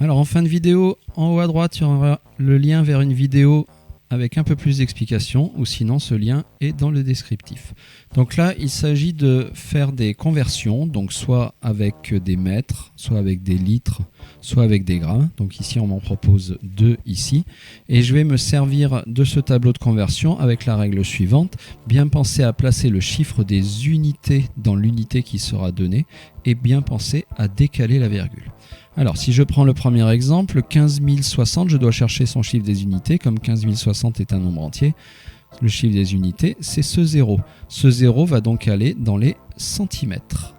Alors en fin de vidéo, en haut à droite, il y aura le lien vers une vidéo avec un peu plus d'explications, ou sinon ce lien est dans le descriptif. Donc là, il s'agit de faire des conversions, donc soit avec des mètres, soit avec des litres, soit avec des grammes. Donc ici, on m'en propose 2 ici. Et je vais me servir de ce tableau de conversion avec la règle suivante. Bien penser à placer le chiffre des unités dans l'unité qui sera donnée et bien penser à décaler la virgule. Alors, si je prends le premier exemple, 15 060, je dois chercher son chiffre des unités. Comme 15 060 est un nombre entier, le chiffre des unités, c'est ce 0. Ce 0 va donc aller dans les centimètres.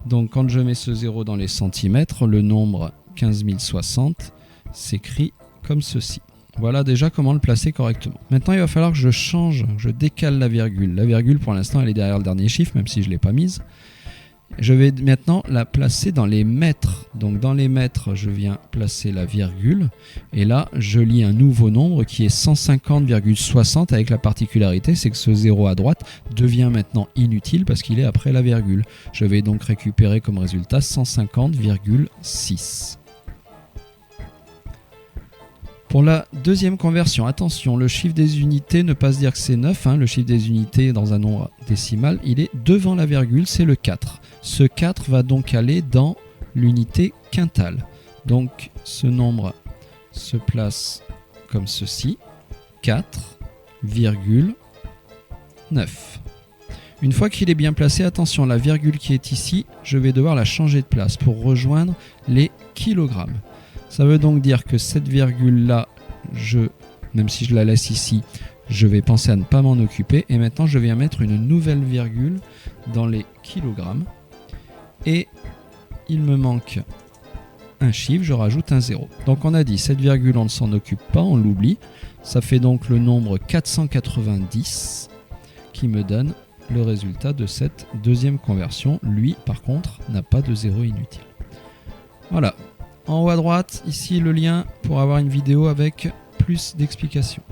Donc, quand je mets ce 0 dans les centimètres, le nombre 15 060 s'écrit comme ceci. Voilà déjà comment le placer correctement. Maintenant, il va falloir que je décale la virgule. La virgule, pour l'instant, elle est derrière le dernier chiffre, même si je ne l'ai pas mise. Je vais maintenant la placer dans les mètres. Donc dans les mètres, je viens placer la virgule. Et là, je lis un nouveau nombre qui est 150,60 avec la particularité, c'est que ce 0 à droite devient maintenant inutile parce qu'il est après la virgule. Je vais donc récupérer comme résultat 150,6. Pour la deuxième conversion, attention, le chiffre des unités ne pas se dire que c'est 9. Le chiffre des unités dans un nombre décimal, il est devant la virgule, c'est le 4. Ce 4 va donc aller dans l'unité quintale. Donc ce nombre se place comme ceci, 4,9. Une fois qu'il est bien placé, attention, la virgule qui est ici, je vais devoir la changer de place pour rejoindre les kilogrammes. Ça veut donc dire que cette virgule-là, même si je la laisse ici, je vais penser à ne pas m'en occuper. Et maintenant, je viens mettre une nouvelle virgule dans les kilogrammes. Et il me manque un chiffre, je rajoute un 0. Donc on a dit, cette virgule, on ne s'en occupe pas, on l'oublie. Ça fait donc le nombre 490 qui me donne le résultat de cette deuxième conversion. Lui, par contre, n'a pas de 0 inutile. Voilà. En haut à droite, ici le lien pour avoir une vidéo avec plus d'explications.